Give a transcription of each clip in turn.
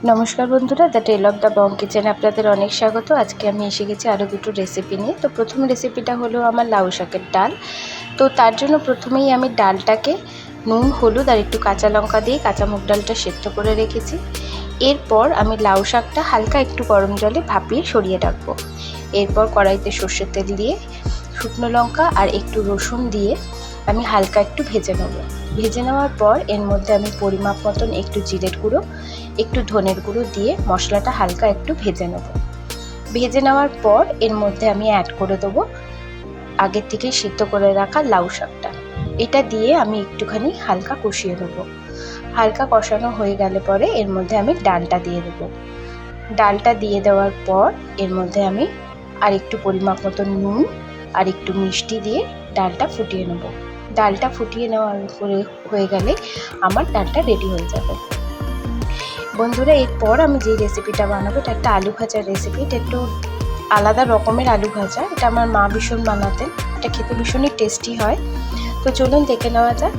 নমস্কার বন্ধুরা, the tell of the Bong কিচেনে আপনাদের অনেক স্বাগত। আজকে আমি এসে গেছি আরও দুটো রেসিপি নিয়ে। তো প্রথম রেসিপিটা হলো আমার লাউ শাকের ডাল। তো তার জন্য প্রথমেই আমি ডালটাকে নুন, হলুদ আর একটু কাঁচা লঙ্কা দিয়ে কাঁচা মুগ ডালটা সেদ্ধ করে রেখেছি। এরপর আমি লাউ শাকটা হালকা একটু গরম জলে ভাপিয়ে সরিয়ে রাখবো। এরপর কড়াইতে সর্ষের তেল দিয়ে শুকনো লঙ্কা আর একটু রসুন দিয়ে আমি হালকা একটু ভেজে নেব। ভেজে নেওয়ার পর এর মধ্যে আমি পরিমাপ মতন একটু জিরের গুঁড়ো, একটু ধনের গুঁড়ো দিয়ে মশলাটা হালকা একটু ভেজে নেব। ভেজে নেওয়ার পর এর মধ্যে আমি অ্যাড করে দেবো আগের থেকে সিদ্ধ করে রাখা লাউ শাকটা। এটা দিয়ে আমি একটুখানি হালকা কষিয়ে নেব। হালকা কষানো হয়ে গেলে পরে এর মধ্যে আমি ডালটা দিয়ে দেবো। ডালটা দিয়ে দেওয়ার পর এর মধ্যে আমি আর একটু পরিমাপ মতন নুন আর একটু মিষ্টি দিয়ে ডালটা ফুটিয়ে নেব। ডালটা ফুটিয়ে নেওয়ার পরে হয়ে গেলে আমার ডালটা রেডি হয়ে যাবে। বন্ধুরা, এরপর আমি যে রেসিপিটা বানাবো এটা একটা আলু ভাজার রেসিপি। এটা একটু আলাদা রকমের আলু ভাজা। এটা আমার মা ভীষণ বানাতেন। এটা খেতে ভীষণই টেস্টি হয়। তো চলুন দেখে নেওয়া যাক।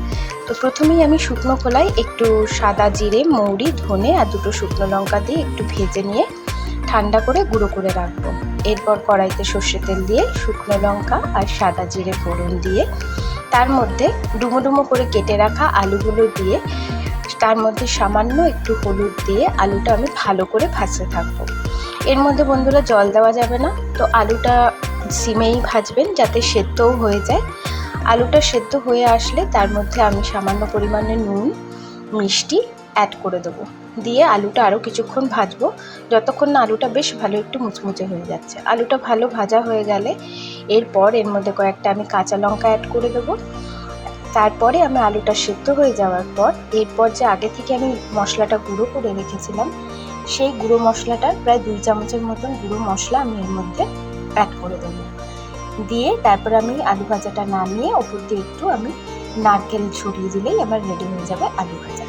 তো প্রথমেই আমি শুকনো খোলায় একটু সাদা জিরে, মৌরি, ধনে আর দুটো শুকনো লঙ্কা দিয়ে একটু ভেজে নিয়ে ঠান্ডা করে গুঁড়ো করে রাখবো। এরপর কড়াইতে সর্ষে তেল দিয়ে শুকনো লঙ্কা আর সাদা জিরে ফোড়ন দিয়ে তার মধ্যে ডুমো ডুমো করে কেটে রাখা আলুগুলো দিয়ে তার মধ্যে সামান্য একটু হলুদ দিয়ে আলুটা আমি ভালো করে ভাজতে থাকবো। এর মধ্যে বন্ধুরা জল দেওয়া যাবে না। তো আলুটা সিমেই ভাজবেন যাতে সেদ্ধও হয়ে যায়। আলুটা সেদ্ধ হয়ে আসলে তার মধ্যে আমি সামান্য পরিমাণে নুন, মিষ্টি অ্যাড করে দেবো। দিয়ে আলুটা আরও কিছুক্ষণ ভাজবো, যতক্ষণ না আলুটা বেশ ভালো একটু মুচমুচে হয়ে যাচ্ছে। আলুটা ভালো ভাজা হয়ে গেলে এরপর এর মধ্যে কয়েকটা আমি কাঁচা লঙ্কা অ্যাড করে দেবো। তারপরে আমি আলুটা সেদ্ধ হয়ে যাওয়ার পর এরপর যে আগে থেকে আমি মশলাটা গুঁড়ো করে রেখেছিলাম সেই গুঁড়ো মশলাটার প্রায় 2 চামচের মতন গুঁড়ো মশলা আমি এর মধ্যে অ্যাড করে দেবো। দিয়ে তারপরে আমি আলু ভাজাটা নামিয়ে ওপর দিয়ে একটু আমি নারকেল ছড়িয়ে দিলেই আমার রেডি হয়ে যাবে আলু ভাজা।